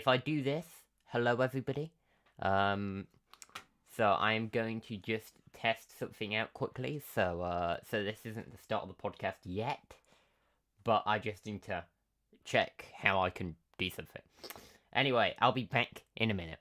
if I do this, hello everybody. So I'm going to just test something out quickly. So this isn't the start of the podcast yet, but I just need to check how I can do something. Anyway, I'll be back in a minute.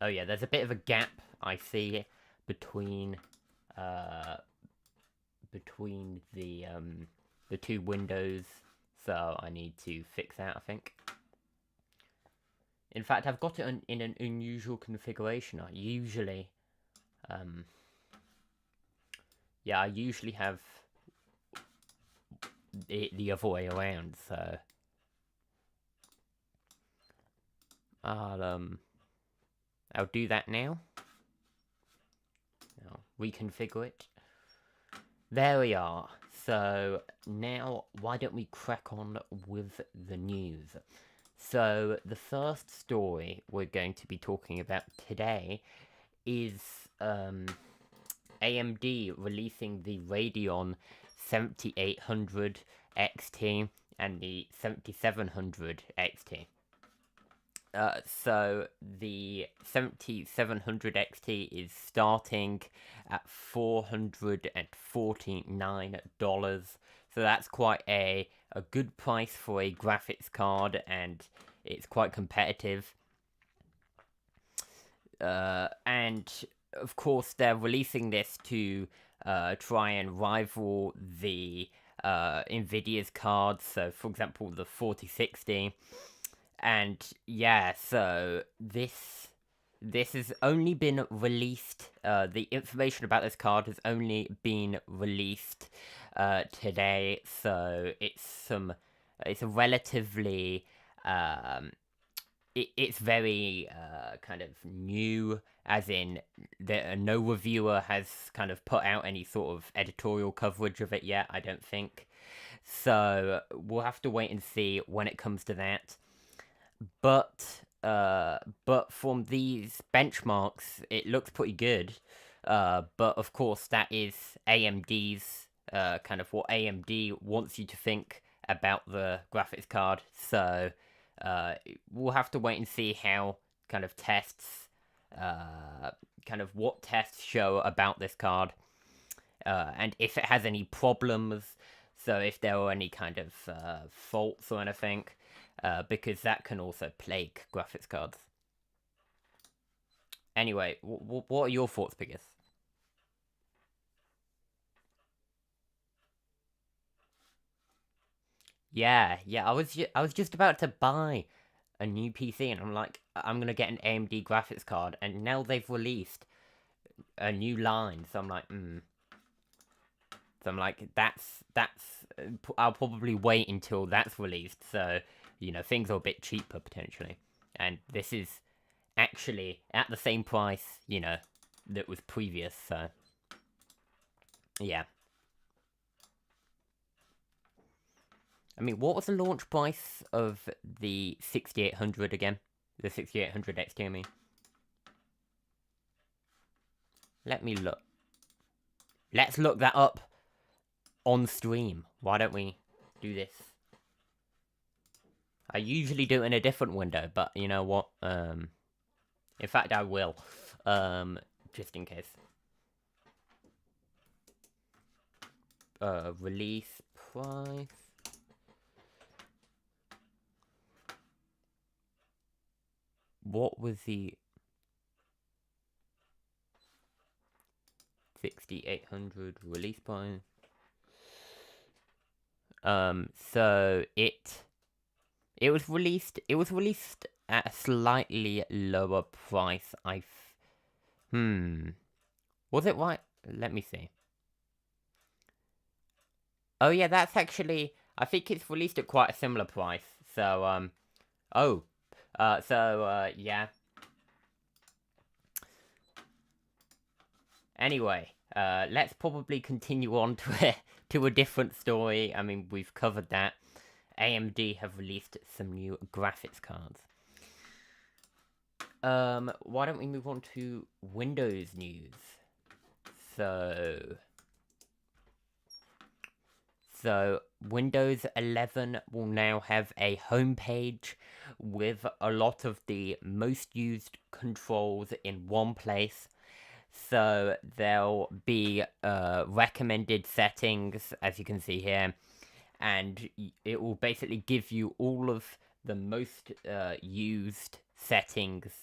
Oh yeah, there's a bit of a gap I see between between the two windows, so I need to fix that, I think. In fact, I've got it in an unusual configuration. I usually I usually have it the other way around, so I'll do that now. I'll reconfigure it. There we are. So now, why don't we crack on with the news? So the first story we're going to be talking about today is AMD releasing the Radeon 7800 XT and the 7700 XT. So the 7700 XT is starting at $449. So that's quite a good price for a graphics card, and it's quite competitive. And of course, they're releasing this to try and rival the Nvidia's cards. So, for example, the 4060. And yeah, so this has only been released. The information about this card has only been released today, so it's a relatively it's very kind of new, as in no reviewer has kind of put out any sort of editorial coverage of it yet, I don't think. So we'll have to wait and see when it comes to that. But from these benchmarks, it looks pretty good. But of course, that is AMD's kind of what AMD wants you to think about the graphics card. So we'll have to wait and see how kind of tests, kind of what tests show about this card, and if it has any problems. So if there are any kind of faults or anything. Because that can also plague graphics cards. Anyway, what are your thoughts, Biggest? Yeah, I was just about to buy a new PC, and I'm like, I'm gonna get an AMD graphics card, and now they've released a new line, so I'm like, So I'm like, that's I'll probably wait until that's released, so things are a bit cheaper potentially. And this is actually at the same price, that was previous, so yeah. I mean, what was the launch price of the 6800 again? The 6800 XT, I mean. Let me look. Let's look that up on stream. Why don't we do this? I usually do it in a different window, but you know what? In fact, I will. Just in case. Release price. What was the 6800 release price? So it was released at a slightly lower price. Was it right? Let me see. Oh yeah, that's actually, I think it's released at quite a similar price. So yeah. Anyway, let's probably continue on to a different story. I mean, we've covered that. AMD have released some new graphics cards. Why don't we move on to Windows news? So Windows 11 will now have a homepage with a lot of the most used controls in one place. So there'll be recommended settings, as you can see here, and it will basically give you all of the most used settings.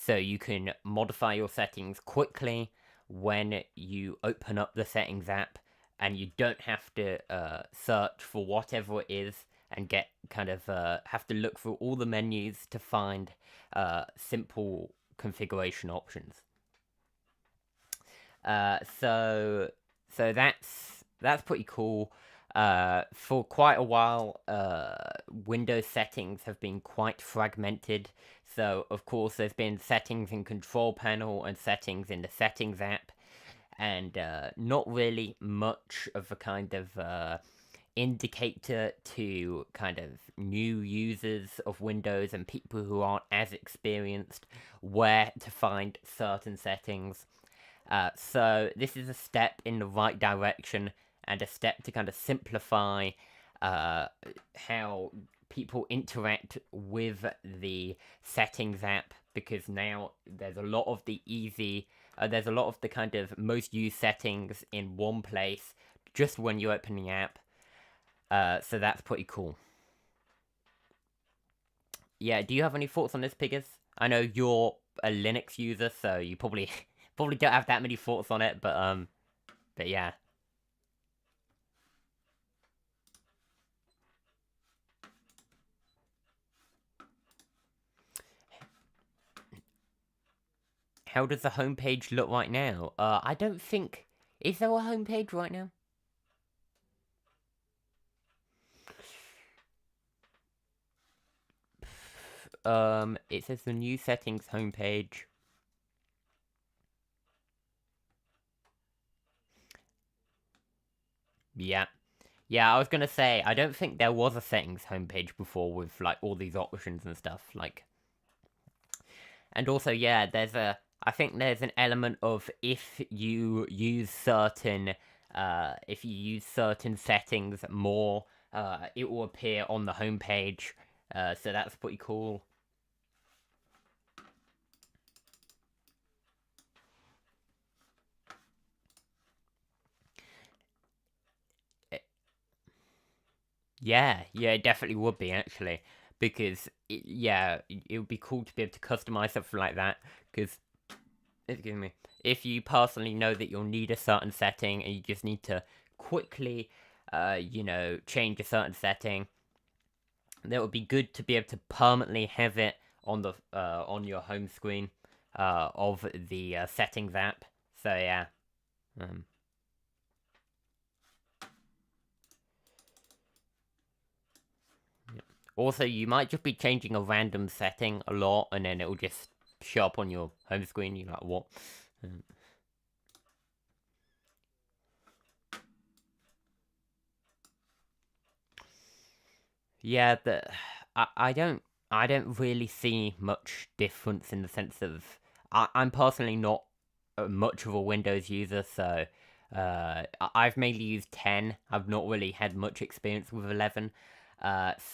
so you can modify your settings quickly when you open up the settings app, and you don't have to search for whatever it is and get have to look through all the menus to find simple configuration options. So that's pretty cool. For quite a while, Windows settings have been quite fragmented. So, of course, there's been settings in Control Panel and settings in the Settings app, and not really much of a kind of indicator to kind of new users of Windows and people who aren't as experienced where to find certain settings. So this is a step in the right direction, and a step to kind of simplify how people interact with the settings app, because now there's a lot of the kind of most used settings in one place just when you open the app. So that's pretty cool. Yeah, do you have any thoughts on this, Piggers? I know you're a Linux user, so you probably don't have that many thoughts on it, but yeah. How does the homepage look right now? I don't think... Is there a homepage right now? It says the new settings homepage. Yeah. Yeah, I was gonna say, I don't think there was a settings homepage before with, like, all these options and stuff, like... And also, yeah, I think there's an element of if you use certain settings more, it will appear on the homepage, so that's pretty cool. Yeah, it definitely would be, actually, because, it would be cool to be able to customize something like that, because, excuse me, if you personally know that you'll need a certain setting, and you just need to quickly, change a certain setting, that would be good to be able to permanently have it on the, on your home screen, of the, settings app, so yeah, Also, you might just be changing a random setting a lot, and then it'll just show up on your home screen. You're like, what? Yeah, I don't really see much difference in the sense of I'm personally not much of a Windows user, so I've mainly used 10. I've not really had much experience with 11.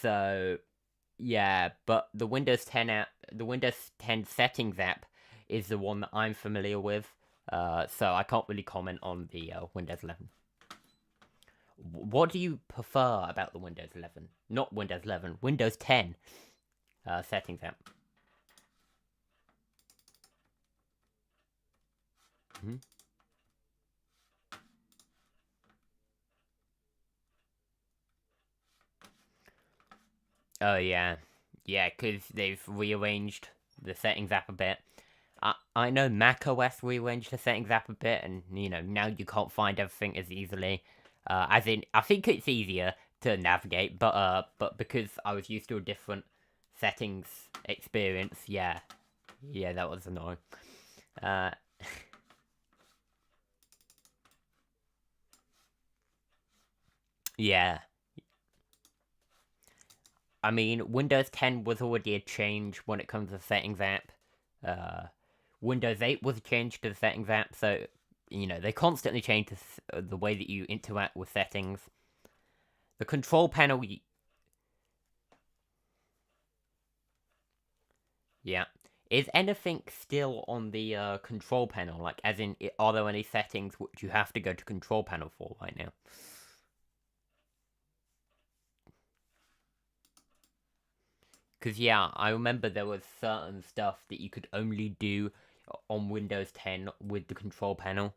So yeah, but the Windows 10 app, the Windows 10 settings app, is the one that I'm familiar with. So I can't really comment on the Windows 11. What do you prefer about the Windows 11? Not Windows 11, Windows 10 settings app. Mm-hmm. Oh yeah, because they've rearranged the settings app a bit. I know Mac OS rearranged the settings app a bit, and now you can't find everything as easily. As in, I think it's easier to navigate, but because I was used to a different settings experience, yeah, that was annoying. Uh, yeah. I mean, Windows 10 was already a change when it comes to the settings app. Uh, Windows 8 was a change to the settings app, so, they constantly change the way that you interact with settings. The control panel, yeah. Is anything still on the control panel? Like, as in, are there any settings which you have to go to control panel for right now? Because, yeah, I remember there was certain stuff that you could only do on Windows 10 with the control panel.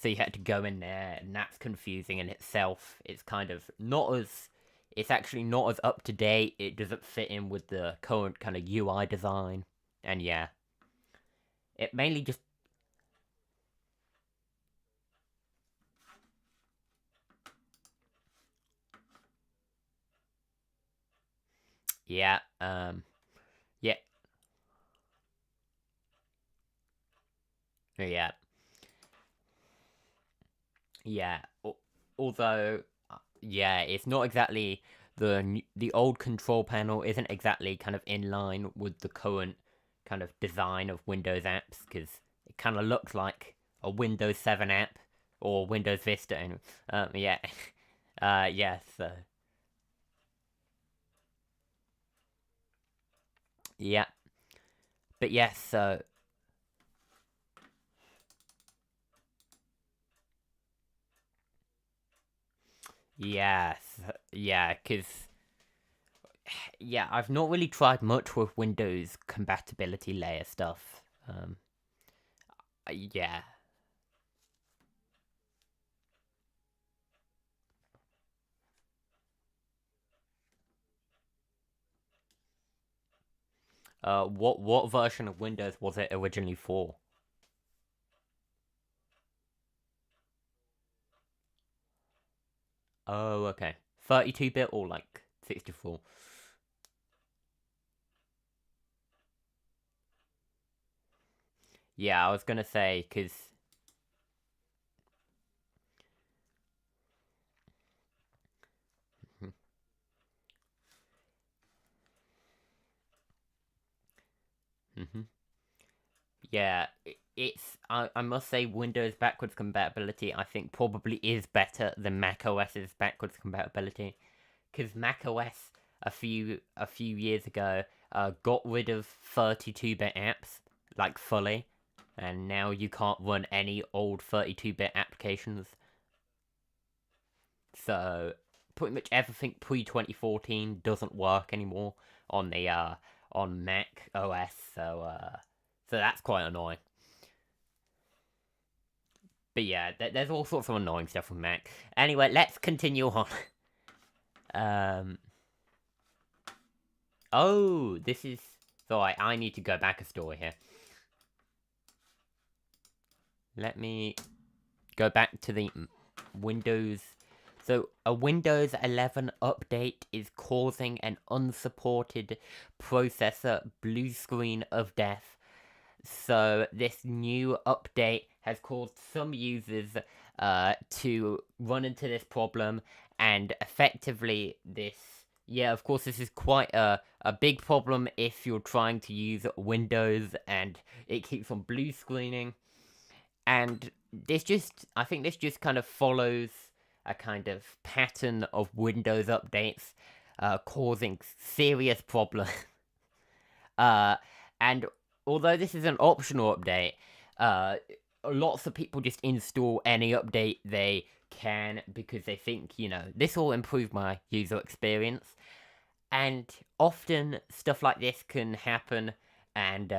So you had to go in there, and that's confusing in itself. It's kind of not as... It's actually not as up to date. It doesn't fit in with the current kind of UI design. And yeah, it mainly just... Yeah, yeah, yeah, yeah. Although, yeah, it's not exactly the old control panel isn't exactly kind of in line with the current kind of design of Windows apps, because it kind of looks like a Windows 7 app or Windows Vista. And yeah, yeah. So yeah, but yes. So yes, yeah, because yeah, I've not really tried much with Windows compatibility layer stuff. Yeah. What version of Windows was it originally for? Oh, okay. 32-bit or like 64? Yeah, I was gonna say, because... Mm-hmm. Yeah, it's... I must say, Windows backwards compatibility, I think, probably is better than Mac OS's backwards compatibility. Because Mac OS, a few years ago, got rid of 32-bit apps, like, fully. And now you can't run any old 32-bit applications. So pretty much everything pre 2014 doesn't work anymore on the on Mac OS. So that's quite annoying. But yeah, there's all sorts of annoying stuff with Mac. Anyway, let's continue on. um. Oh, this is... So I need to go back a story here. Let me go back to the Windows. So, a Windows 11 update is causing an unsupported processor blue screen of death. So, this new update has caused some users to run into this problem, and effectively, this... Yeah, of course, this is quite a big problem if you're trying to use Windows and it keeps on blue screening. And I think this just kind of follows a kind of pattern of Windows updates causing serious problems. uh, and although this is an optional update, lots of people just install any update they can because they think, this will improve my user experience. And often stuff like this can happen, and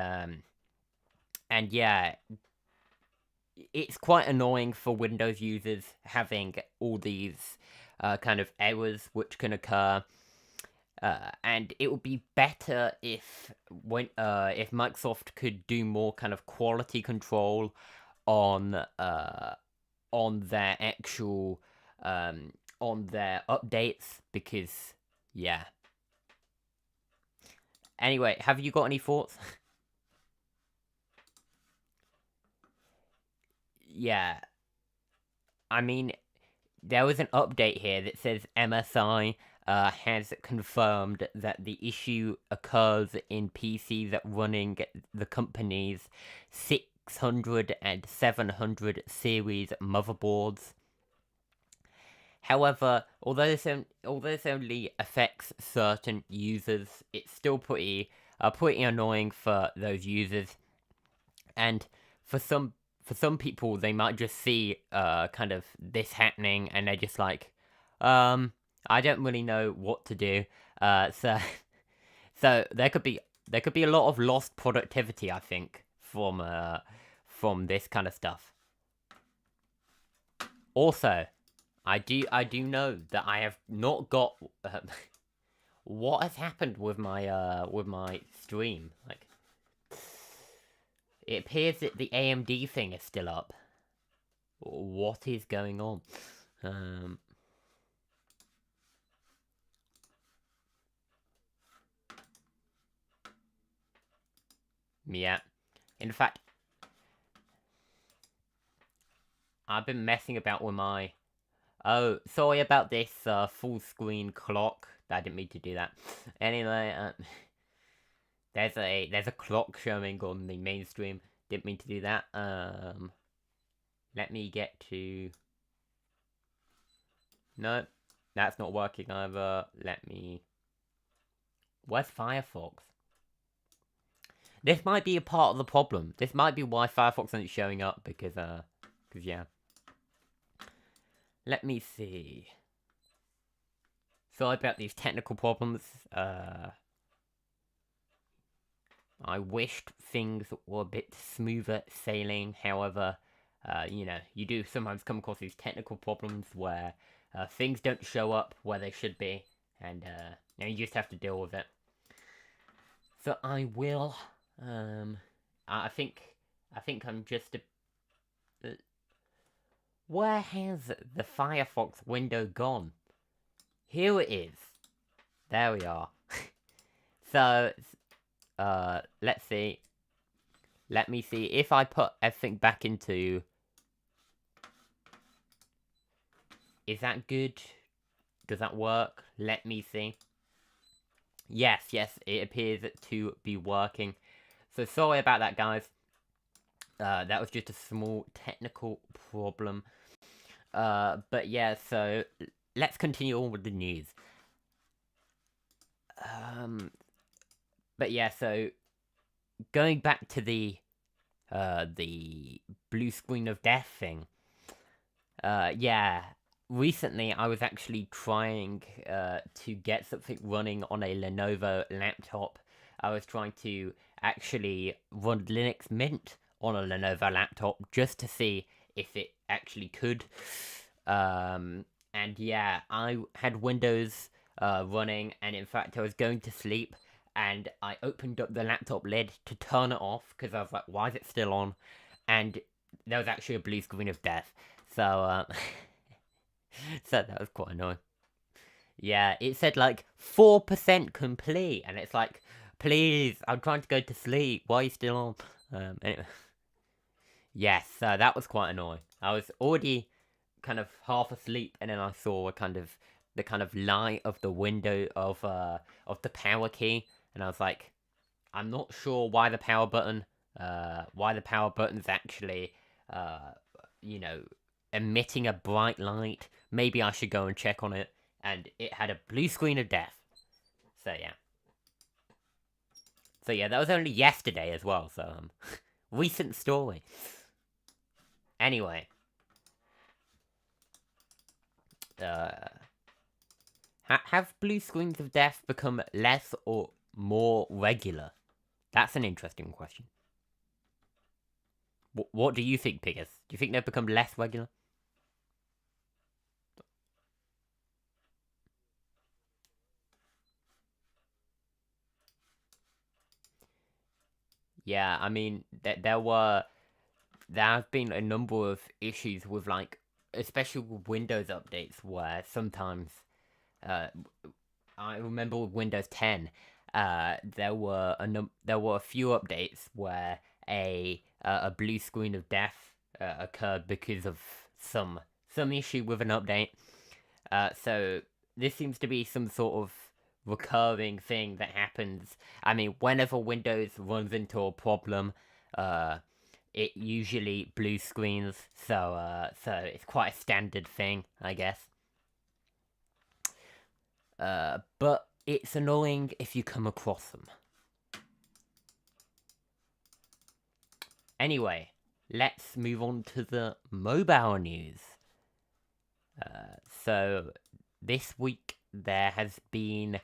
yeah, it's quite annoying for Windows users having all these kind of errors which can occur. And it would be better if Microsoft could do more kind of quality control on their actual on their updates, because yeah. Anyway, have you got any thoughts? Yeah, I mean, there was an update here that says MSI has confirmed that the issue occurs in PCs running the company's 600 and 700 series motherboards. However, although this only affects certain users, it's still pretty annoying for those users. And for some people, they might just see kind of this happening, and they're just like, I don't really know what to do. So So there could be a lot of lost productivity, I think, from this kind of stuff. Also, I do know that I have not got what has happened with my stream. Like, it appears that the AMD thing is still up. What is going on? Yeah. In fact, I've been messing about with my... Oh, sorry about this full screen clock. I didn't mean to do that. Anyway, there's a clock showing on the main stream. Didn't mean to do that. Let me get to... No, that's not working either. Let me... Where's Firefox? This might be a part of the problem. This might be why Firefox isn't showing up, because yeah. Let me see. Sorry about these technical problems. I wished things were a bit smoother sailing. However, you know, you do sometimes come across these technical problems where things don't show up where they should be, and you just have to deal with it. So I will. I think I'm just a... Where has the Firefox window gone? Here it is. There we are. So, let's see. Let me see if I put everything back into... Is that good? Does that work? Let me see. Yes, it appears to be working. So sorry about that, guys. That was just a small technical problem. But yeah, so let's continue on with the news. But yeah, so going back to the blue screen of death thing. Yeah, recently I was actually trying to get something running on a Lenovo laptop. I was trying to actually run Linux Mint on a Lenovo laptop just to see if it actually could. And yeah, I had Windows running, and in fact I was going to sleep, and I opened up the laptop lid to turn it off because I was like, why is it still on? And there was actually a blue screen of death. So, so that was quite annoying. Yeah, it said like 4% complete, and it's like, please, I'm trying to go to sleep. Why are you still on? Anyway. Yes, that was quite annoying. I was already kind of half asleep, and then I saw the kind of light of the window of the power key, and I was like, I'm not sure why the power button's actually you know, emitting a bright light. Maybe I should go and check on it. And it had a blue screen of death. So yeah. So yeah, that was only yesterday as well, so recent story. Anyway. Have blue screens of death become less or more regular? That's an interesting question. What do you think, Piggers? Do you think they've become less regular? Yeah, I mean, there have been a number of issues with, like, especially with Windows updates, where sometimes, I remember with Windows 10, there were a few updates where a blue screen of death occurred because of some issue with an update. So this seems to be some sort of recurring thing that happens. I mean, whenever Windows runs into a problem, it usually blue screens, so it's quite a standard thing, I guess. But it's annoying if you come across them. Anyway, let's move on to the mobile news. So this week there has been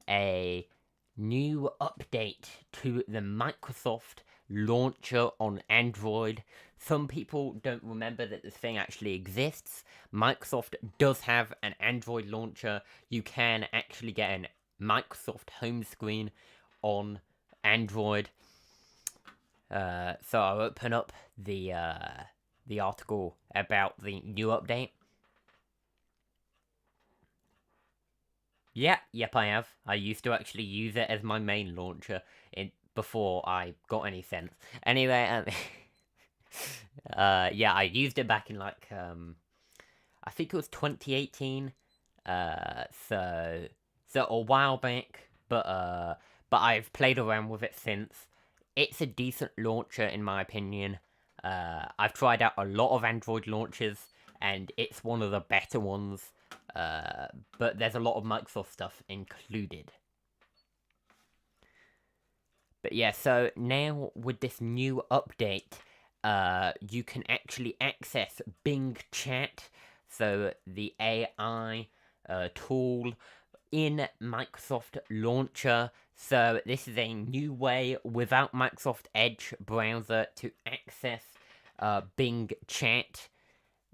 a new update to the Microsoft launcher on Android. Some people don't remember that this thing actually exists. Microsoft does have an Android launcher. You can actually get an Microsoft home screen on Android. So I'll open up the article about the new update. Yep, I have. I used to actually use it as my main launcher before I got any sense. Anyway, yeah, I used it back in like I think it was 2018. So a while back, but I've played around with it since. It's a decent launcher in my opinion. I've tried out a lot of Android launchers, and it's one of the better ones. But there's a lot of Microsoft stuff included. But yeah, so now with this new update, you can actually access Bing Chat, so the AI tool in Microsoft Launcher. So this is a new way without Microsoft Edge browser to access Bing Chat.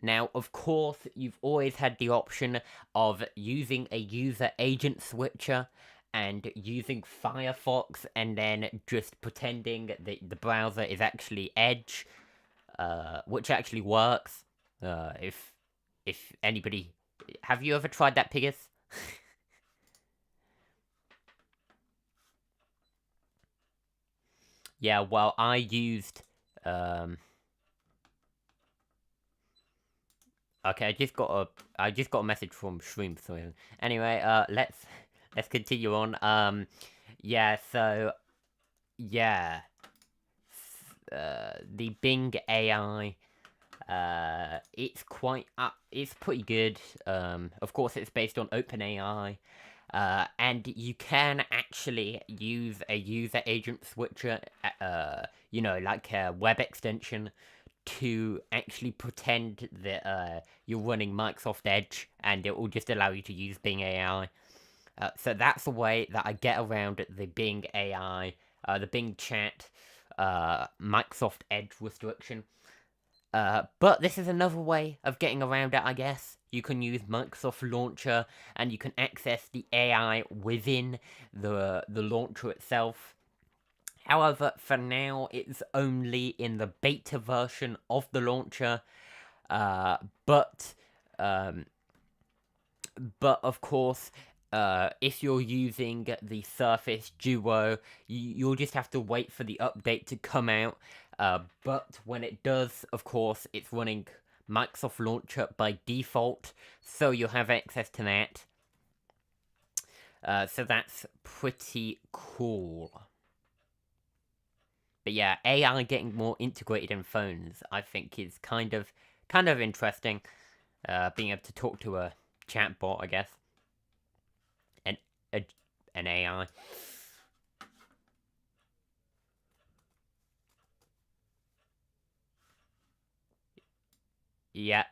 Now, of course, you've always had the option of using a user agent switcher and using Firefox and then just pretending that the browser is actually Edge, which actually works. If anybody... Have you ever tried that, Pigus? Yeah, well, I used... Okay, I just got a message from Shroom. So anyway, let's continue on. Yeah, so yeah, the Bing AI, it's pretty good. Of course, it's based on OpenAI. And you can actually use a user agent switcher, like a web extension, to actually pretend that you're running Microsoft Edge, and it will just allow you to use Bing AI. So that's a way that I get around the Bing AI, the Bing Chat, Microsoft Edge restriction. But this is another way of getting around it, I guess. You can use Microsoft Launcher, and you can access the AI within the launcher itself. However, for now, it's only in the beta version of the launcher. But of course, if you're using the Surface Duo, you'll just have to wait for the update to come out. But when it does, of course, it's running Microsoft Launcher by default, so you'll have access to that. So that's pretty cool. But yeah, AI getting more integrated in phones, I think, is kind of interesting. Being able to talk to a chatbot, I guess, an AI. Yeah,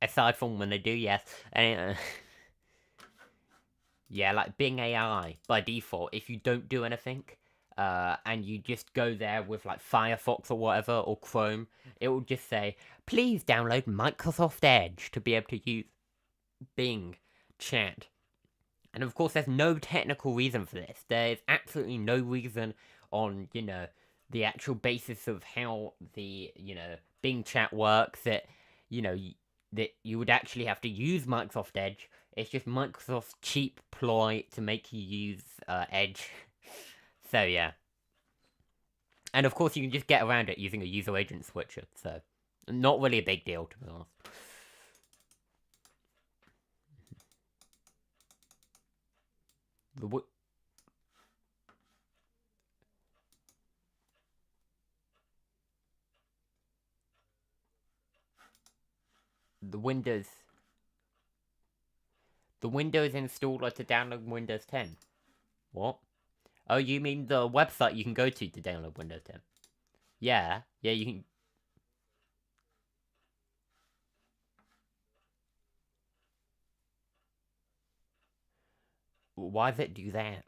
aside from when they do, yes. And, yeah, like Bing AI by default, if you don't do anything, and you just go there with like Firefox or whatever, or Chrome, it will just say, please download Microsoft Edge to be able to use Bing Chat. And of course, there's no technical reason for this. There's absolutely no reason on, the actual basis of how the, Bing Chat works that, that you would actually have to use Microsoft Edge. It's just Microsoft's cheap ploy to make you use Edge. So, yeah. And of course, you can just get around it using a user agent switcher. So, not really a big deal, to be honest. The Windows installer to download Windows 10. What? Oh, you mean the website you can go to download Windows 10? Yeah, you can. Why does it do that?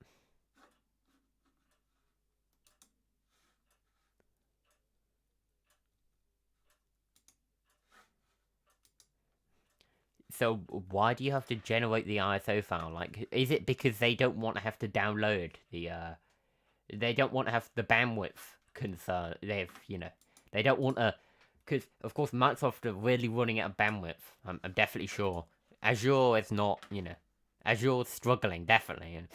So why do you have to generate the ISO file? Like, is it because they don't want to have to download the they don't want to have the bandwidth concern? They don't want to, because of course Microsoft are really running out of bandwidth. I'm definitely sure. Azure is not, Azure's struggling definitely. And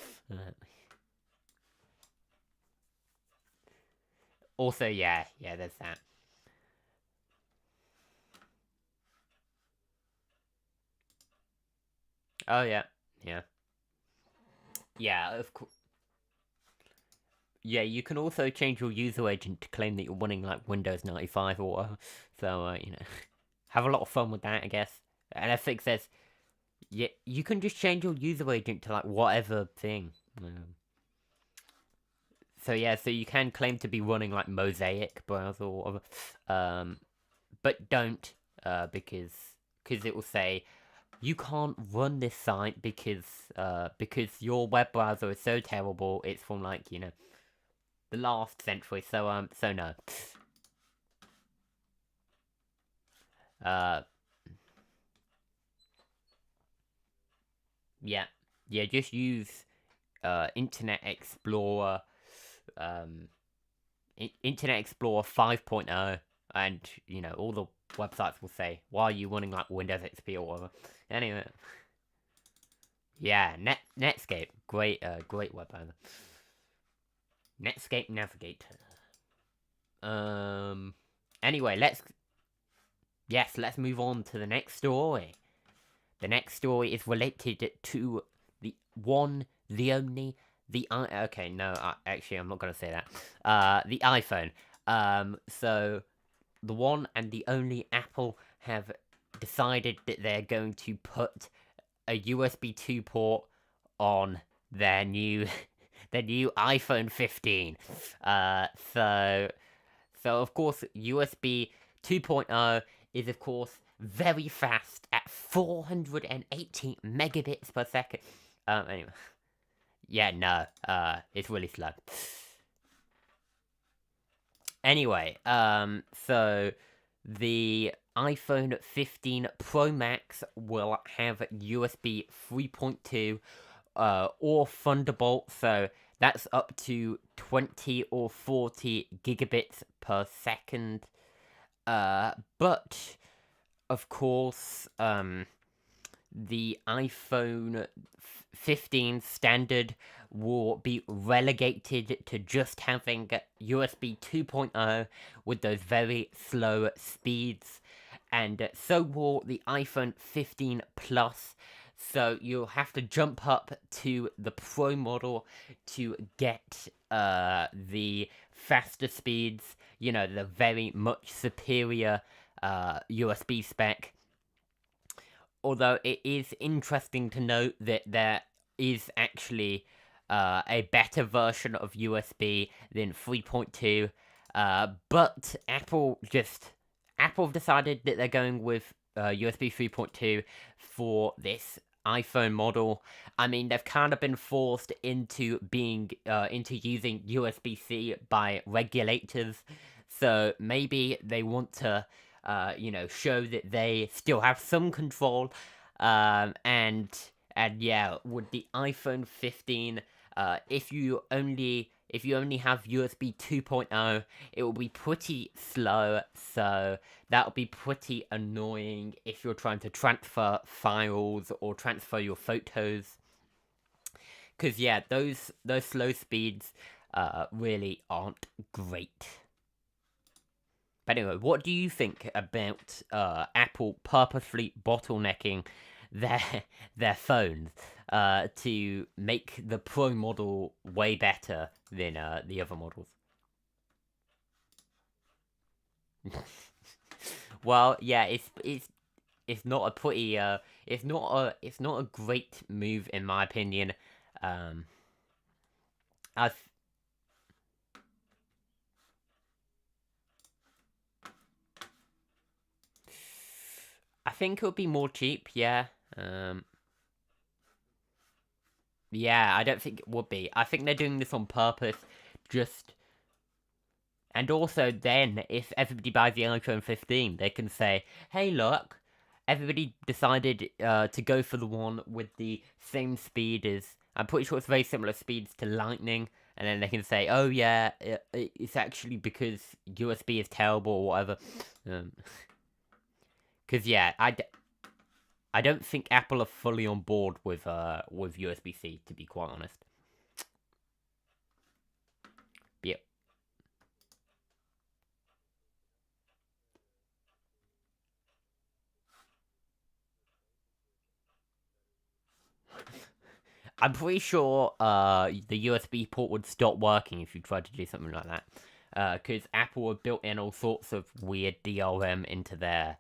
also, yeah, there's that. Oh yeah, yeah, yeah. Of course. Yeah, you can also change your user agent to claim that you're running like Windows 95 or whatever. So, have a lot of fun with that, I guess. And I think there's, yeah, you can just change your user agent to like whatever thing. So yeah, so you can claim to be running like Mosaic browser or whatever, but don't, because it will say you can't run this site because your web browser is so terrible. It's from like the last century. So no. Uh, yeah, just use Internet Explorer, um, Internet Explorer 5.0, and all the websites will say, "Why are you running like Windows XP or whatever?" Anyway, yeah, Netscape, great web browser. Netscape Navigator. Anyway, let's move on to the next story. The next story is related to the one, the only, okay, no, actually, I'm not gonna say that. The iPhone. So the one and the only Apple have decided that they're going to put a USB 2 port on their new their new iPhone 15. So of course USB 2.0 is of course very fast at 480 megabits per second. Anyway, yeah, no, it's really slow. Anyway, so the iPhone 15 Pro Max will have USB 3.2 or Thunderbolt, so that's up to 20 or 40 gigabits per second. But of course, the iPhone 15 standard will be relegated to just having USB 2.0 with those very slow speeds, and so will the iPhone 15 Plus. So you'll have to jump up to the Pro model to get the faster speeds, the very much superior USB spec. Although it is interesting to note that there is actually a better version of USB than 3.2, but Apple decided that they're going with USB 3.2 for this iPhone model. I mean, they've kind of been forced into using USB-C by regulators, so maybe they want to show that they still have some control. And yeah, with the iPhone 15, if you only have USB 2.0, it will be pretty slow. So that will be pretty annoying if you're trying to transfer files or transfer your photos. Because yeah, those slow speeds really aren't great. But anyway, what do you think about Apple purposefully bottlenecking their phones to make the Pro model way better than the other models? Well, yeah, it's not a pretty it's not a great move in my opinion. Um, I think it would be more cheap. Yeah. Um, Yeah, I don't think it would be. I think they're doing this on purpose, just. And also, then, if everybody buys the iPhone 15, they can say, hey, look, everybody decided to go for the one with the same speed as. I'm pretty sure it's very similar speeds to Lightning, and then they can say, "Oh yeah, it's actually because USB is terrible or whatever." Because yeah, I don't think Apple are fully on board with USB-C, to be quite honest. But yeah. I'm pretty sure the USB port would stop working if you tried to do something like that. Because Apple have built in all sorts of weird DRM into their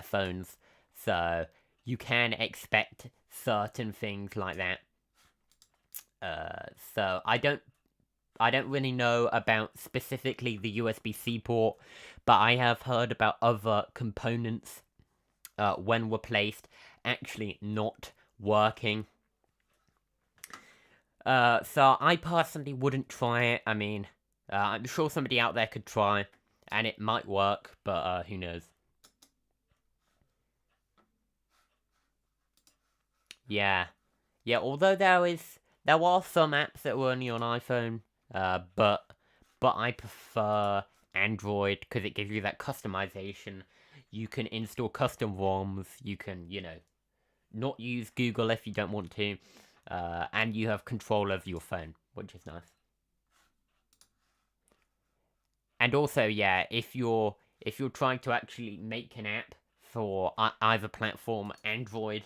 phones, so you can expect certain things like that. So I don't really know about specifically the USB-C port, but I have heard about other components when replaced actually not working. So I personally wouldn't try it. I mean, I'm sure somebody out there could try, and it might work, but who knows? Yeah, yeah. Although there are some apps that were only on iPhone, but I prefer Android because it gives you that customization. You can install custom ROMs. You can, not use Google if you don't want to, and you have control of your phone, which is nice. And also, yeah, if you're trying to actually make an app for either platform, Android,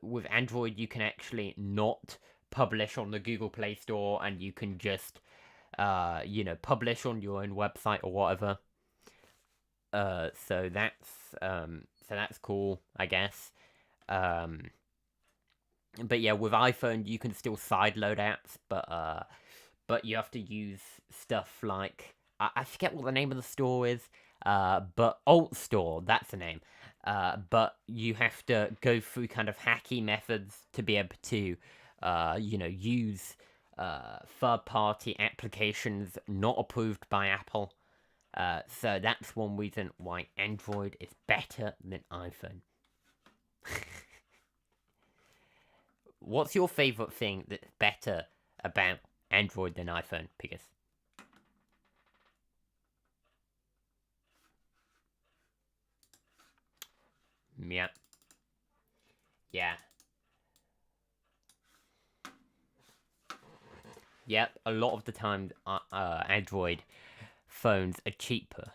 with Android you can actually not publish on the Google Play Store, and you can just publish on your own website or whatever. So that's cool, I guess. Um, but yeah, with iPhone you can still sideload apps, but you have to use stuff like I forget what the name of the store is, but Alt Store, that's the name. But you have to go through kind of hacky methods to be able to, use third-party applications not approved by Apple. So that's one reason why Android is better than iPhone. What's your favorite thing that's better about Android than iPhone, Pigus? Yeah. Yeah. Yep. A lot of the time, Android phones are cheaper.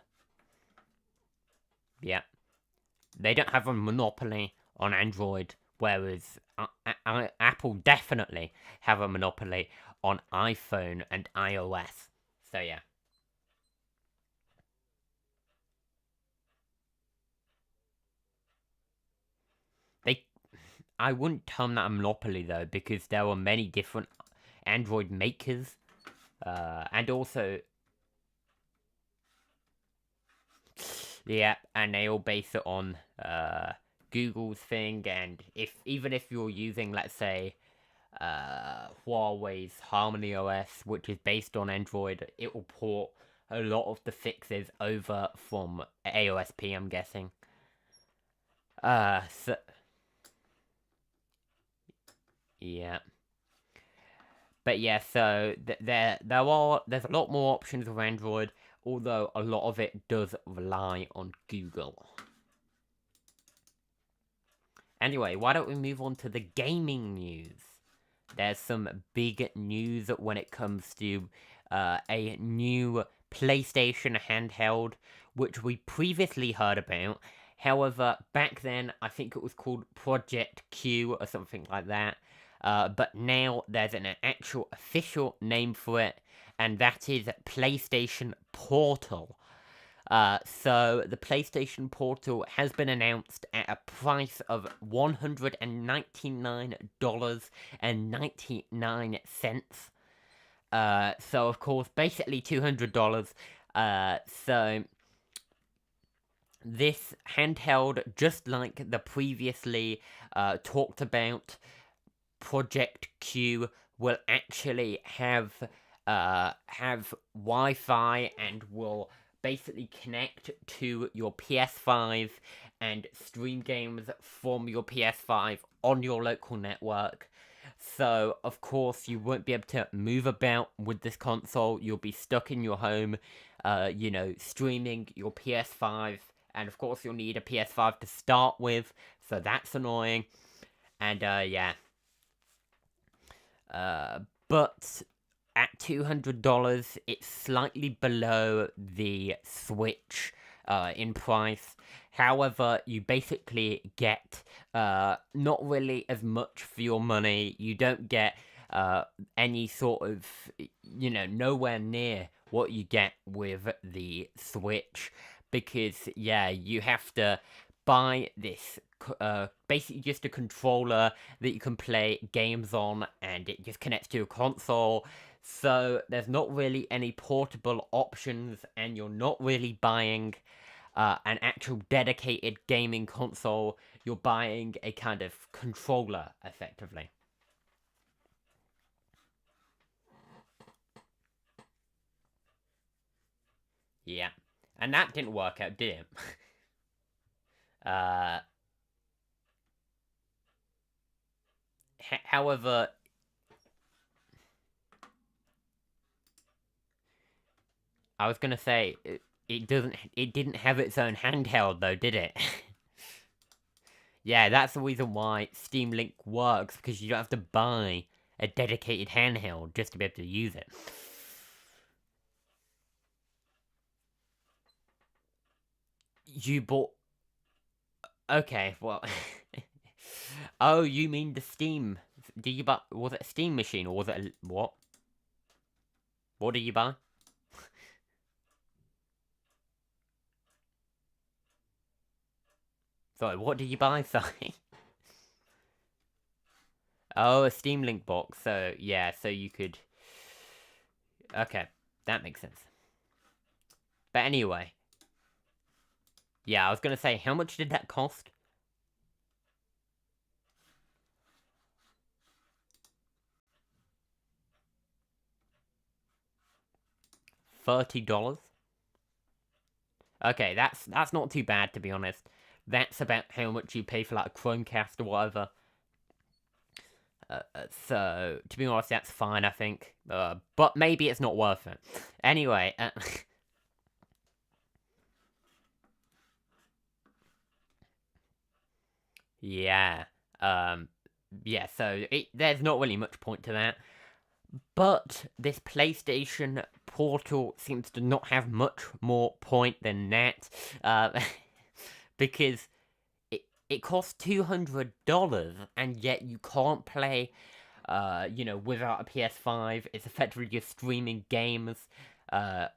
Yep. They don't have a monopoly on Android, whereas Apple definitely have a monopoly on iPhone and iOS. So yeah. They I wouldn't term that a monopoly though, because there are many different Android makers, and also yeah, and they all base it on Google's thing. And even if you're using, let's say, Huawei's Harmony OS, which is based on Android, it will port a lot of the fixes over from AOSP, I'm guessing. So yeah. But yeah, so there's a lot more options with Android, although a lot of it does rely on Google. Anyway, why don't we move on to the gaming news? There's some big news when it comes to a new PlayStation handheld, which we previously heard about. However, back then, I think it was called Project Q or something like that. But now there's an actual official name for it, and that is PlayStation Portal. So the PlayStation Portal has been announced at a price of $199.99. So of course, basically $200. So this handheld, just like the previously talked about Project Q, will actually have Wi-Fi and will basically connect to your PS5 and stream games from your PS5 on your local network. So, of course, you won't be able to move about with this console. You'll be stuck in your home, streaming your PS5. And, of course, you'll need a PS5 to start with. So, that's annoying. And, yeah. But at $200, it's slightly below the Switch in price. However, you basically get not really as much for your money. You don't get any sort of, nowhere near what you get with the Switch. Because, yeah, you have to buy this basically just a controller that you can play games on, and it just connects to a console. So there's not really any portable options, and you're not really buying an actual dedicated gaming console. You're buying a kind of controller, effectively. Yeah. And that didn't work out, did it? However, I was gonna say it didn't have its own handheld though, did it? Yeah, that's the reason why Steam Link works, because you don't have to buy a dedicated handheld just to be able to use it. You bought... Okay, well... Oh, you mean the Steam... Did you buy... Was it a Steam machine, or was it a... What? What did you buy? Sorry, what did you buy? Sorry. Oh, a Steam Link box. So, yeah, so you could... Okay, that makes sense. But anyway. Yeah, I was gonna say, how much did that cost? $30? Okay, that's not too bad, to be honest. That's about how much you pay for, like, a Chromecast or whatever. So, to be honest, that's fine, I think. But maybe it's not worth it. Anyway, yeah. Yeah, so there's not really much point to that. But this PlayStation Portal seems to not have much more point than that. Because it costs $200, and yet you can't play, without a PS5. It's effectively just streaming games. Yeah,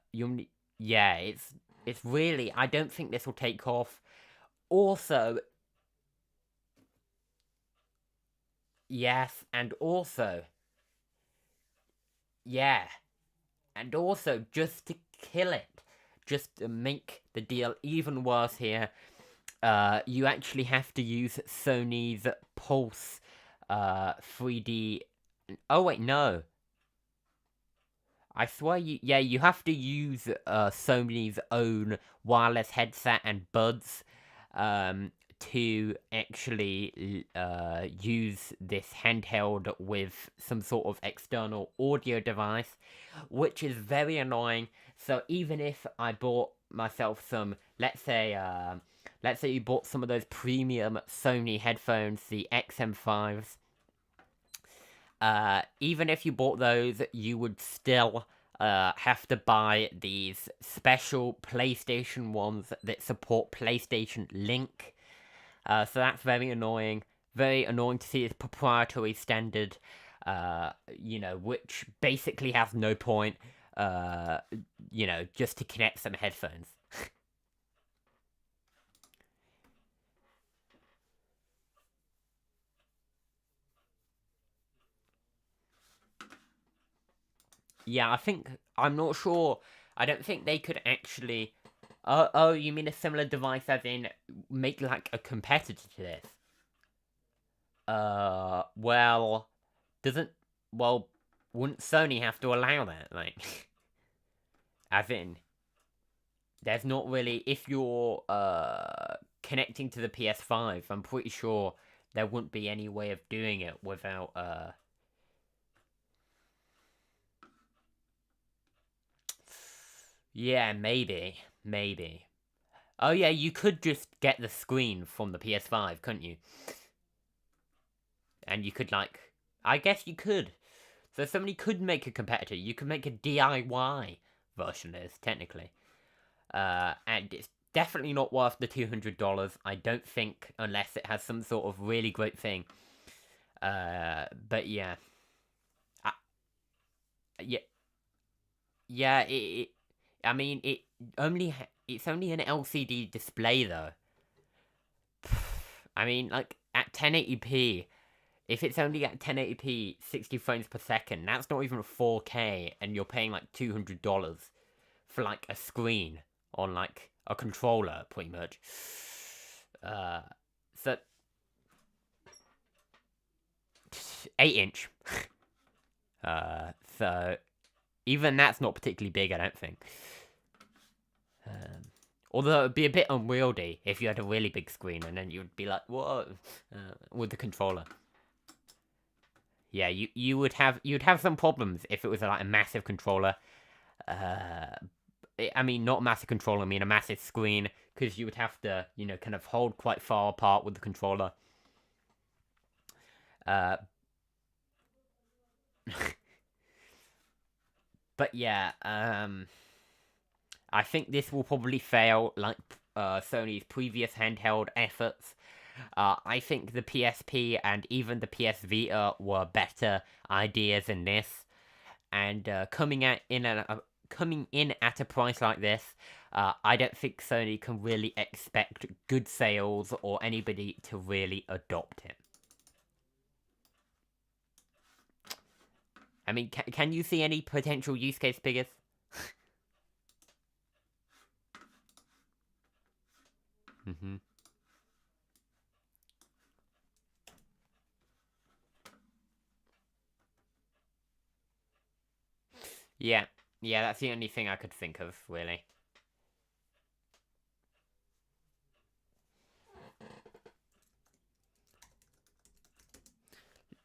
it's really... I don't think this will take off. Also, yes, and also... Yeah, and also, just to kill it, just to make the deal even worse here, you actually have to use Sony's Pulse 3D... Oh, wait, no. I swear you have to use Sony's own wireless headset and buds to actually use this handheld with some sort of external audio device, which is very annoying. So even if I bought myself some, let's say you bought some of those premium Sony headphones, the XM5s, even if you bought those, you would still have to buy these special PlayStation ones that support PlayStation Link. So that's very annoying. Very annoying to see this proprietary standard, which basically has no point, just to connect some headphones. Yeah, I'm not sure. I don't think they could actually... Oh, you mean a similar device as in make, like, a competitor to this? Well, doesn't... Well, wouldn't Sony have to allow that? Like, as in... there's not really, if you're connecting to the PS5, I'm pretty sure there wouldn't be any way of doing it without yeah, maybe. Oh yeah, you could just get the screen from the PS5, couldn't you? And you could I guess you could. So somebody could make a competitor. You could make a DIY version of this, technically. And it's definitely not worth the $200. I don't think, unless it has some sort of really great thing. But yeah, yeah, yeah. I mean, it's only an LCD display though. I mean, like at 1080p. If it's only at 1080p, 60 frames per second, that's not even 4K, and you're paying like $200 for like a screen on like a controller, pretty much. So 8-inch. So even that's not particularly big, I don't think. Although it'd be a bit unwieldy if you had a really big screen, and then you'd be like, "What?" With the controller. Yeah, you'd have some problems if it was like a massive controller. I mean, not a massive controller. I mean a massive screen, because you would have to, kind of hold quite far apart with the controller. But yeah, I think this will probably fail like Sony's previous handheld efforts. I think the PSP and even the PS Vita were better ideas than this, and coming in at a price like this, I don't think Sony can really expect good sales or anybody to really adopt it. I mean, can you see any potential use case figures? Mm-hmm. Yeah, that's the only thing I could think of, really.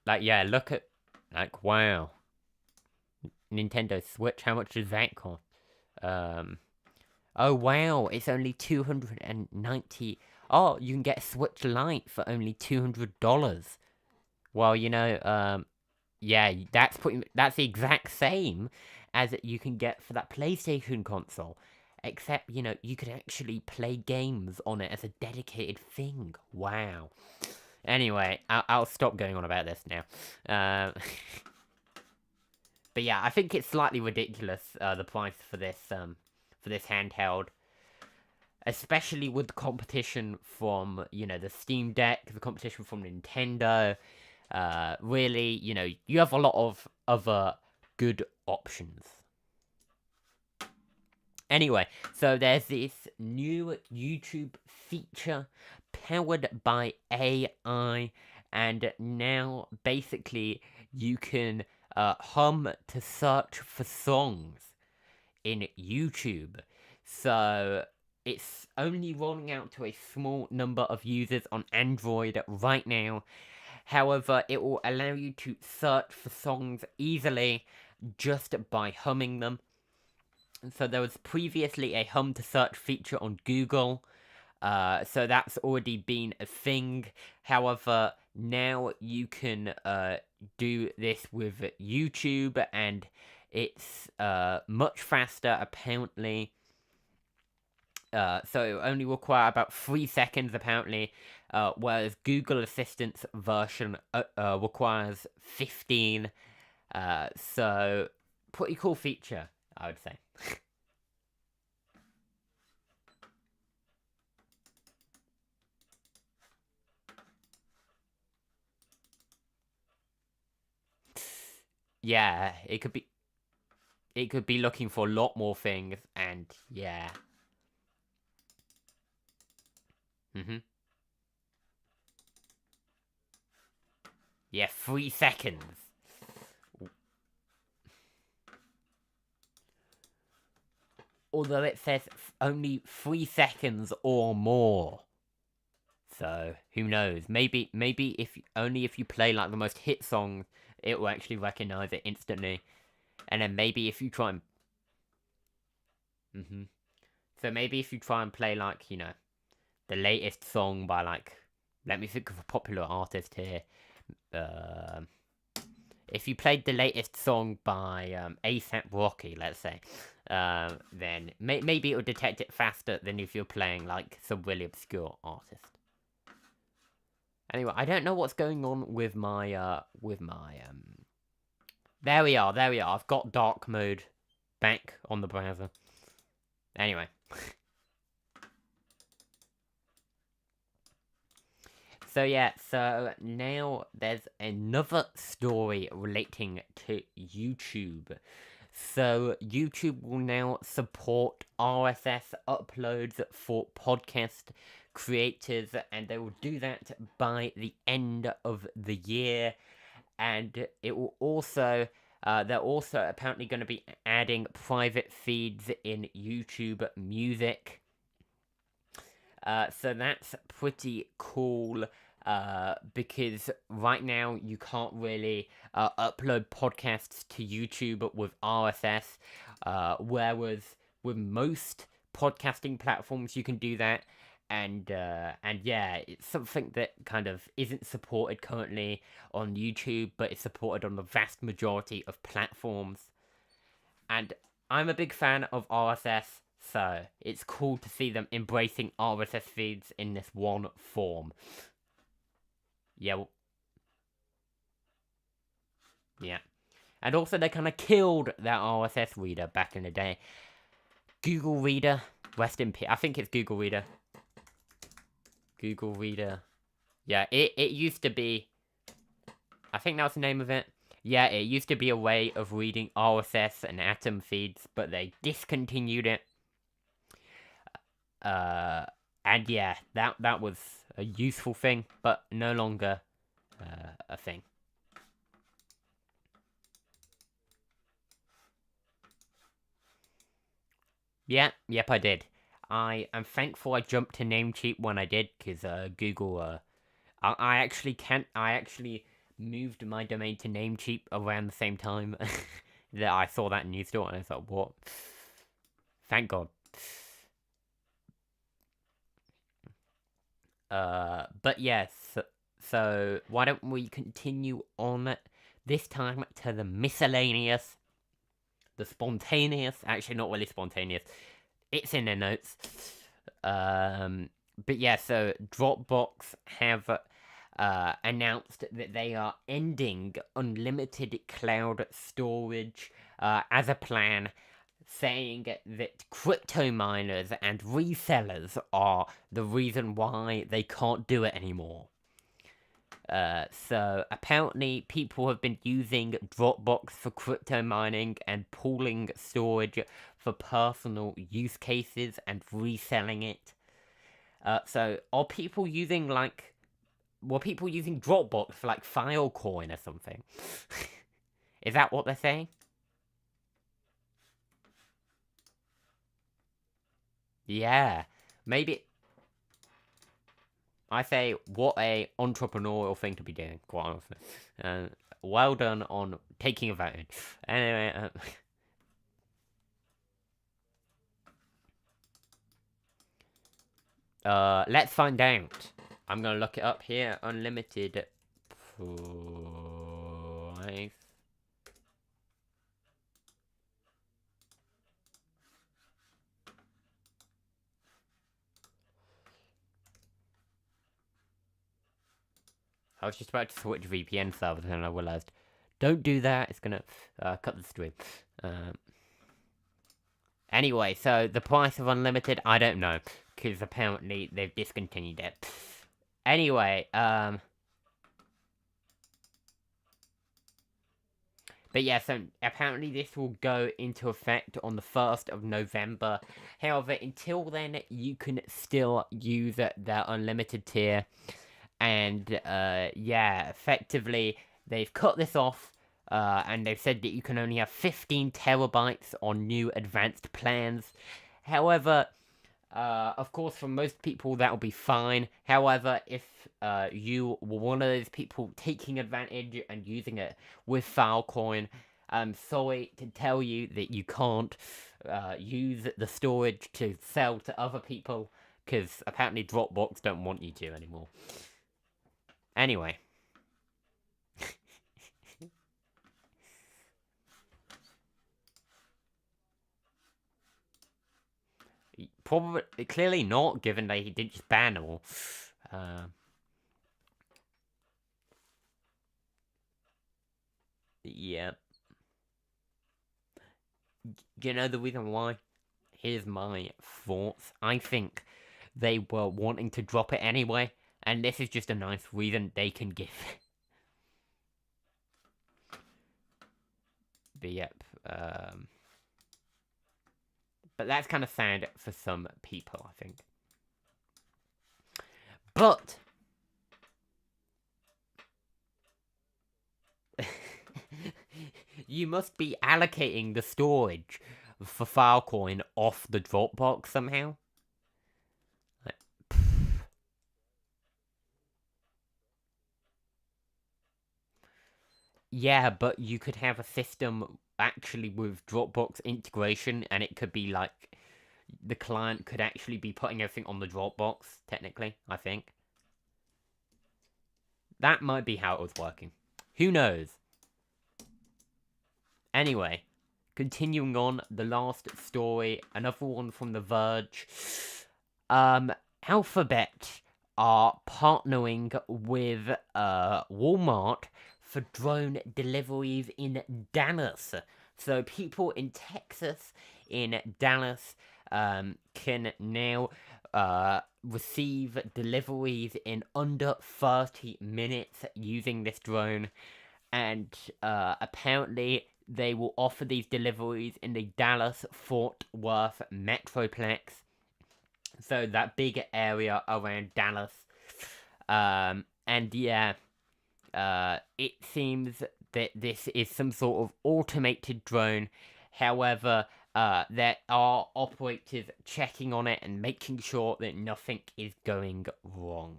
Like, yeah, look at, like, wow. Nintendo Switch, how much does that cost? Oh, wow, it's only 290. Oh, you can get a Switch Lite for only $200. Well, yeah, that's the exact same as you can get for that PlayStation console. Except, you can actually play games on it as a dedicated thing. Wow. Anyway, I'll stop going on about this now. But yeah, I think it's slightly ridiculous, the price for this handheld. Especially with the competition from, the Steam Deck, the competition from Nintendo. Really, you have a lot of other good options. Anyway, so there's this new YouTube feature powered by AI, and now basically you can hum to search for songs in YouTube. So it's only rolling out to a small number of users on Android right now. However, it will allow you to search for songs easily just by humming them. So there was previously a hum to search feature on Google. So that's already been a thing. However, now you can do this with YouTube, and it's much faster apparently. So it only require about 3 seconds apparently, whereas Google Assistant's version requires 15. So pretty cool feature, I would say. Yeah, it could be looking for a lot more things, and yeah. Yeah, 3 seconds. although it says only 3 seconds or more. So who knows? Maybe if you play like the most hit songs, it will actually recognize it instantly. And then maybe if you try and so maybe if you try and play like, you know, the latest song by like, let me think of a popular artist here. If you played the latest song by A$AP Rocky, let's say, then maybe it will detect it faster than if you're playing like some really obscure artist. Anyway, I don't know what's going on with my There we are. I've got dark mode back on the browser. Anyway. So yeah, so now there's another story relating to YouTube. So YouTube will now support RSS uploads for podcast creators, and they will do that by the end of the year. And it will also, they're also apparently going to be adding private feeds in YouTube Music. So that's pretty cool, because right now you can't really upload podcasts to YouTube with RSS, whereas with most podcasting platforms you can do that. And yeah, it's something that kind of isn't supported currently on YouTube, but it's supported on the vast majority of platforms. And I'm a big fan of RSS, so it's cool to see them embracing RSS feeds in this one form. Yeah. Yeah. And also they kind of killed that RSS reader back in the day. Google Reader, rest in peace. I think it's Google Reader. Google Reader. Yeah, it used to be, I think that was the name of it. Yeah, it used to be a way of reading RSS and Atom feeds, but they discontinued it. And yeah, that was a useful thing, but no longer a thing. Yeah, yep, I did. I am thankful I jumped to Namecheap when I did, because Google, I actually moved my domain to Namecheap around the same time that I saw that news story, and I thought, what? Thank God. But yes, so why don't we continue on this time to the miscellaneous, the spontaneous, actually not really spontaneous, it's in the notes. But yeah, so Dropbox have announced that they are ending unlimited cloud storage as a plan, saying that crypto miners and resellers are the reason why they can't do it anymore. So apparently people have been using Dropbox for crypto mining and pooling storage for personal use cases and reselling it. So are people using were people using Dropbox for like Filecoin or something? Is that what they're saying? Yeah, maybe. I say, what a entrepreneurial thing to be doing, quite honestly. Well done on taking advantage. Anyway, let's find out. I'm gonna look it up here. Unlimited price. I was just about to switch VPN servers and I realized, don't do that, it's gonna cut the stream. Anyway, so the price of unlimited, I don't know, because apparently they've discontinued it. Anyway, but yeah, so apparently this will go into effect on the 1st of November. However, until then, you can still use their unlimited tier. And, yeah, effectively, they've cut this off and they've said that you can only have 15 terabytes on new advanced plans. However, of course, for most people that'll be fine. However, if you were one of those people taking advantage and using it with Filecoin, I'm sorry to tell you that you can't use the storage to sell to other people, because apparently Dropbox don't want you to anymore. Anyway. Probably, clearly not, given that he did just ban them all. Yeah. Do you know the reason why? Here's my thoughts. I think they were wanting to drop it anyway, and this is just a nice reason they can give. But yep. But that's kind of sad for some people, I think. But you must be allocating the storage for Filecoin off the Dropbox somehow. Yeah, but you could have a system actually with Dropbox integration, and it could be like the client could actually be putting everything on the Dropbox, technically, I think. That might be how it was working. Who knows? Anyway, continuing on, the last story, another one from The Verge. Alphabet are partnering with Walmart for drone deliveries in Dallas. So people in Texas, in Dallas, can now receive deliveries in under 30 minutes using this drone. And apparently they will offer these deliveries in the Dallas-Fort Worth Metroplex. So that big area around Dallas. And yeah, it seems that this is some sort of automated drone. However, there are operators checking on it and making sure that nothing is going wrong.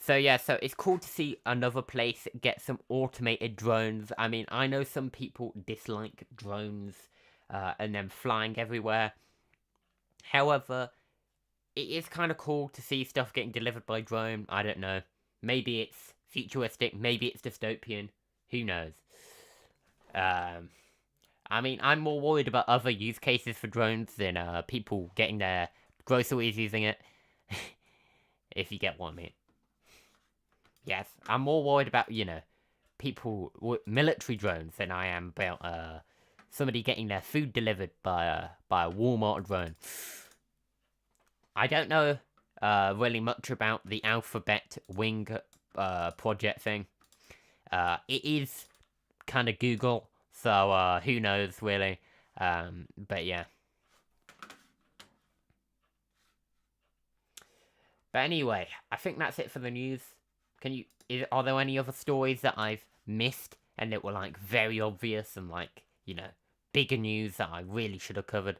So yeah, so it's cool to see another place get some automated drones. I mean, I know some people dislike drones and them flying everywhere. However, it is kind of cool to see stuff getting delivered by drone. I don't know. Maybe it's futuristic. Maybe it's dystopian. Who knows? I mean, I'm more worried about other use cases for drones than people getting their groceries using it. If you get what I mean. Yes, I'm more worried about, you know, people with military drones than I am about somebody getting their food delivered by a Walmart drone. I don't know really much about the Alphabet Wing project thing. It is kind of Google, so who knows really. But yeah. But anyway, I think that's it for the news. Are there any other stories that I've missed and that were like very obvious and like, you know, bigger news that I really should have covered?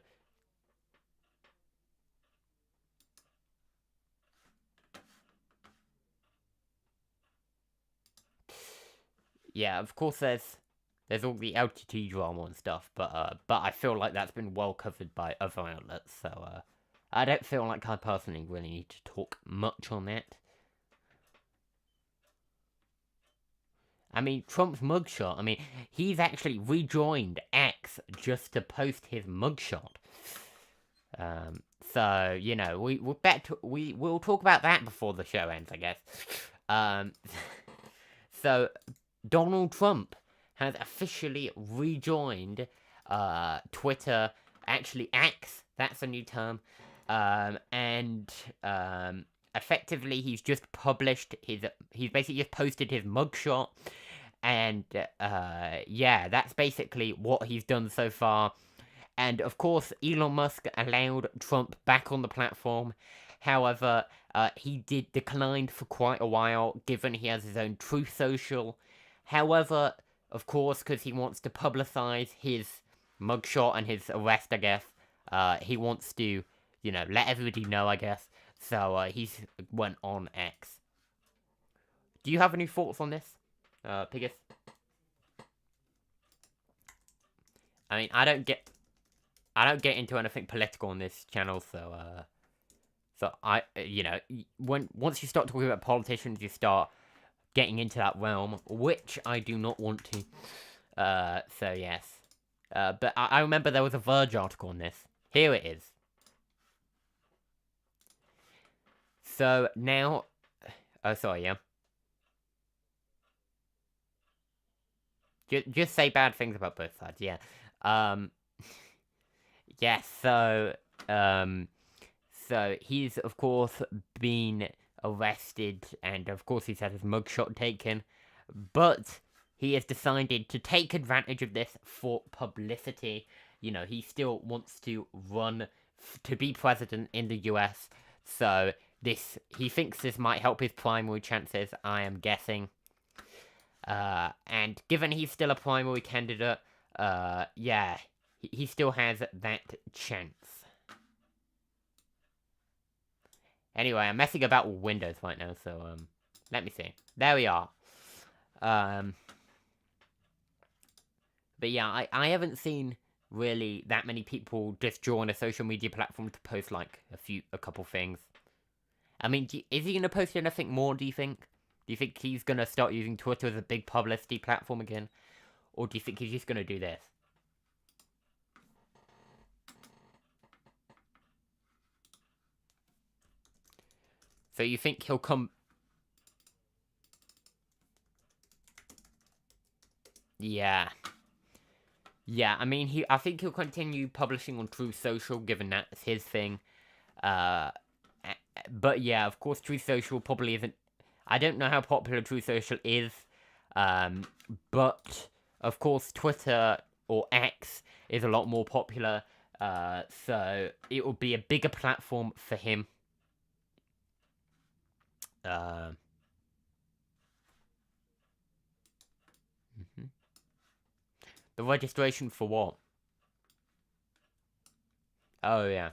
Yeah, of course there's all the LTT drama and stuff, but I feel like that's been well covered by other outlets, so I don't feel like I personally really need to talk much on that. I mean, Trump's mugshot, I mean, he's actually rejoined X just to post his mugshot. So, you know, we'll talk about that before the show ends, I guess. So, Donald Trump has officially rejoined Twitter, actually X, that's a new term, and effectively he's just published he's basically just posted his mugshot, and yeah, that's basically what he's done so far. And of course, Elon Musk allowed Trump back on the platform. However, he did decline for quite a while, given he has his own Truth Social. However, of course, because he wants to publicize his mugshot and his arrest, I guess, he wants to, let everybody know, I guess. So, he's went on X. Do you have any thoughts on this, Pigus? I mean, I don't get into anything political on this channel, so I, once you start talking about politicians, you start getting into that realm, which I do not want to. So yes. But I remember there was a Verge article on this. Here it is. So now, oh sorry, yeah. Just say bad things about both sides, yeah. Yes, so he's, of course, been arrested, and of course he's had his mugshot taken, but he has decided to take advantage of this for publicity. He still wants to run to be president in the US, so he thinks this might help his primary chances, I am guessing. And given he's still a primary candidate, yeah, he still has that chance. Anyway, I'm messing about with Windows right now, so, let me see. There we are. But yeah, I haven't seen really that many people just join a social media platform to post, like, a couple things. I mean, is he gonna post anything more, do you think? Do you think he's gonna start using Twitter as a big publicity platform again? Or do you think he's just gonna do this? So you think he'll come... Yeah. Yeah, I mean, I think he'll continue publishing on Truth Social, given that's his thing. But yeah, of course, Truth Social probably isn't... I don't know how popular Truth Social is. But, of course, Twitter, or X, is a lot more popular. So it will be a bigger platform for him. The registration for what? Oh, yeah.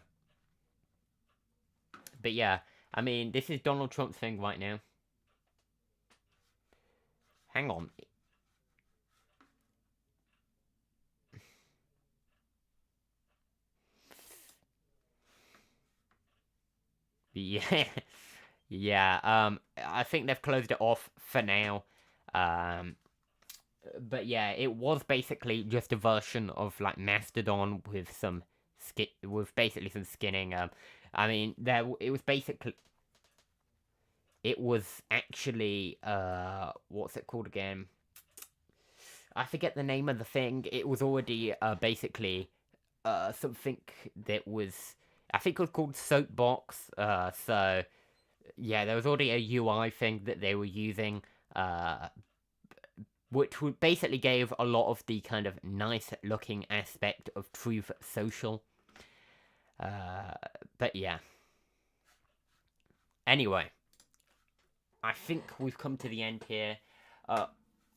But yeah, I mean, this is Donald Trump's thing right now. Hang on. Yeah. Yeah, I think they've closed it off for now. But yeah, it was basically just a version of, like, Mastodon with some basically some skinning. I mean, it was basically... It was actually, what's it called again? I forget the name of the thing. It was already, basically, something that was... I think it was called Soapbox. So, yeah, there was already a UI thing that they were using, which basically gave a lot of the kind of nice-looking aspect of Truth Social. But yeah. Anyway. I think we've come to the end here.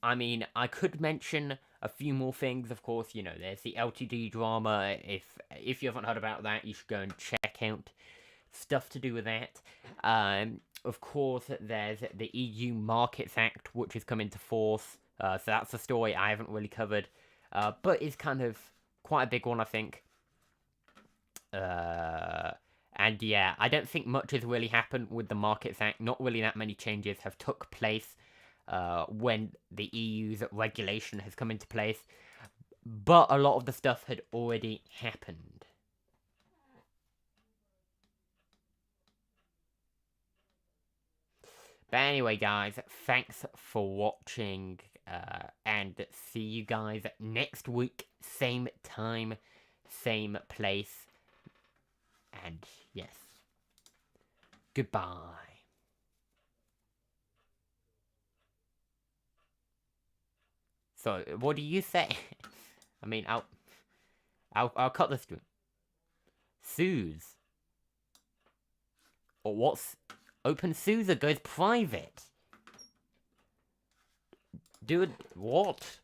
I mean, I could mention a few more things, of course. There's the LTD drama. If you haven't heard about that, you should go and check out stuff to do with that. Of course, there's the EU Markets Act, which has come into force. So that's a story I haven't really covered, but it's kind of quite a big one, I think. And yeah, I don't think much has really happened with the Markets Act. Not really that many changes have took place when the EU's regulation has come into place. But a lot of the stuff had already happened. But anyway, guys, thanks for watching. And see you guys next week. Same time, same place. And yes, goodbye. So, what do you say? I mean, I'll cut this to Suze. Or what's OpenSUSE goes private? Dude, what?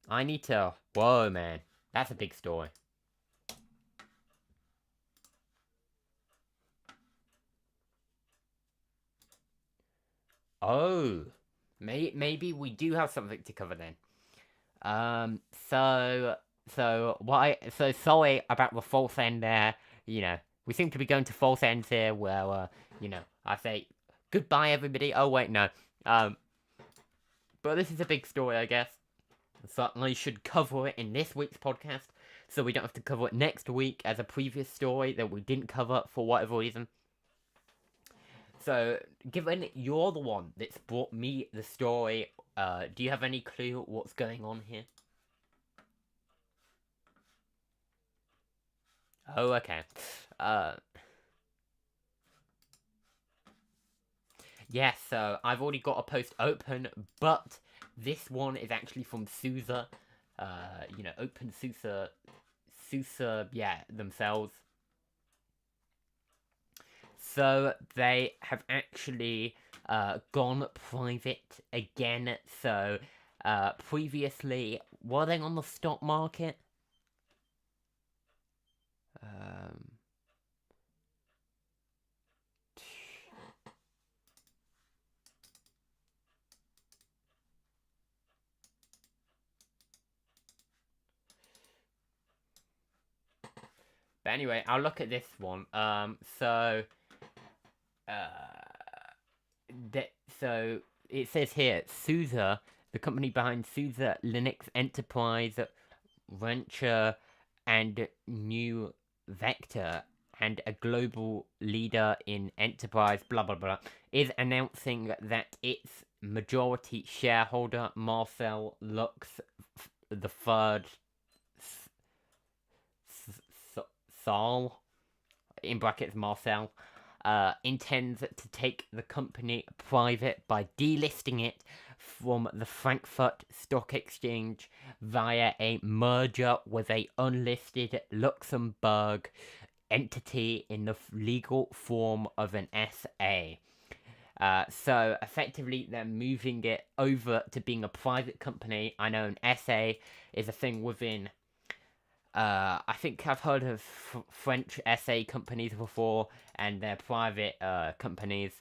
I need to... Whoa, man. That's a big story. Oh. Maybe we do have something to cover then. Um, so... So sorry about the false end there. You know, we seem to be going to false ends here where, you know, I say goodbye, everybody. Oh, wait, no. But this is a big story, I guess. So I should cover it in this week's podcast, so we don't have to cover it next week as a previous story that we didn't cover for whatever reason. So, given you're the one that's brought me the story, do you have any clue what's going on here? Oh, okay. Yeah, so I've already got a post open, but this one is actually from SUSE. You know, Open SUSE, yeah, themselves. So they have actually gone private again. So previously, were they on the stock market? But anyway, I'll look at this one. So it says here, SUSE, the company behind SUSE Linux Enterprise, Venture, and New Vector, and a global leader in enterprise, blah blah blah, is announcing that its majority shareholder, Marcel Lux the third, Saul, in brackets Marcel, intends to take the company private by delisting it from the Frankfurt Stock Exchange via a merger with a unlisted Luxembourg entity in the legal form of an SA. So effectively, they're moving it over to being a private company. I know an SA is a thing within. I think I've heard of French SA companies before, and they're private companies.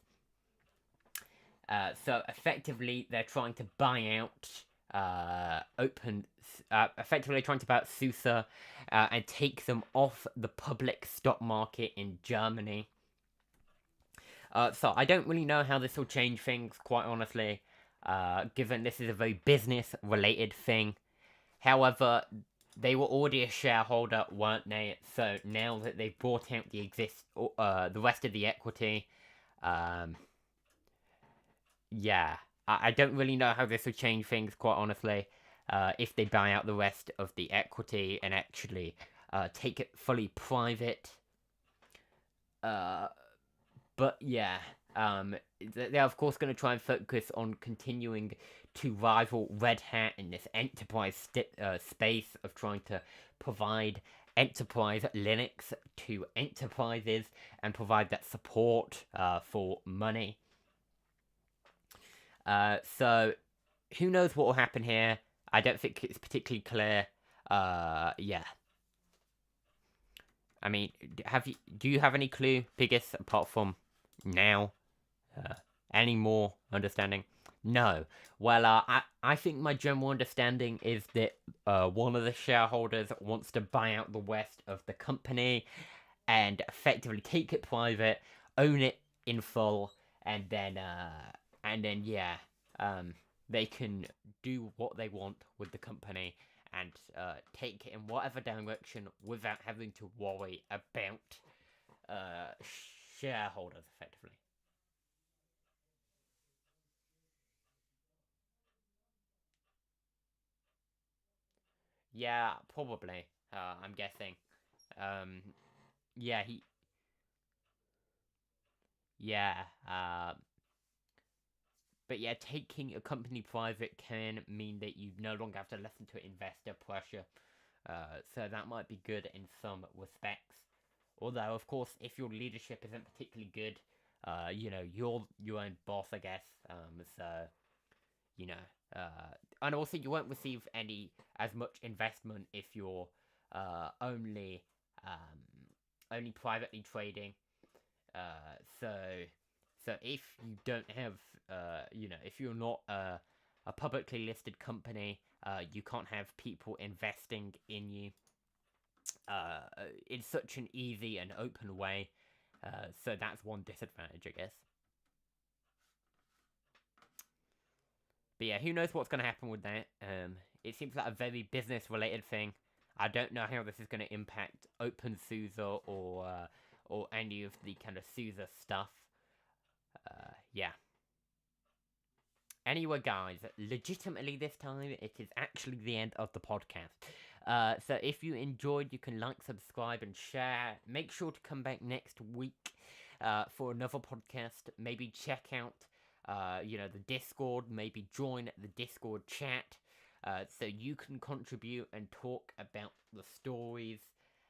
So effectively, they're trying to buy out effectively trying to buy out SUSE and take them off the public stock market in Germany. So I don't really know how this will change things, quite honestly, given this is a very business-related thing. However, they were already a shareholder, weren't they? So now that they've bought out the rest of the equity, yeah, I don't really know how this will change things, quite honestly. If they buy out the rest of the equity and actually take it fully private. But yeah, they're of course going to try and focus on continuing to rival Red Hat in this enterprise space of trying to provide enterprise Linux to enterprises and provide that support for money. So who knows what will happen here? I don't think it's particularly clear. Yeah. I mean, do you have any clue, Biggest, apart from now? Any more understanding? No. Well, I think my general understanding is that one of the shareholders wants to buy out the rest of the company and effectively take it private, own it in full, and then yeah, they can do what they want with the company and take it in whatever direction without having to worry about shareholders, effectively. Yeah, probably. I'm guessing. Um, yeah, yeah. But yeah, taking a company private can mean that you no longer have to listen to investor pressure. So that might be good in some respects. Although, of course, if your leadership isn't particularly good, you know, you're your own boss, I guess. So, you know, And also you won't receive as much investment if you're only privately trading. So if you don't have, if you're not a publicly listed company, you can't have people investing in you in such an easy and open way. So that's one disadvantage, I guess. But yeah, who knows what's going to happen with that. It seems like a very business-related thing. I don't know how this is going to impact OpenSUSE or any of the kind of SUSE stuff. Yeah. Anyway, guys, legitimately this time, it is actually the end of the podcast. So if you enjoyed, you can like, subscribe, and share. Make sure to come back next week for another podcast. Maybe check out, the Discord. Maybe join the Discord chat so you can contribute and talk about the stories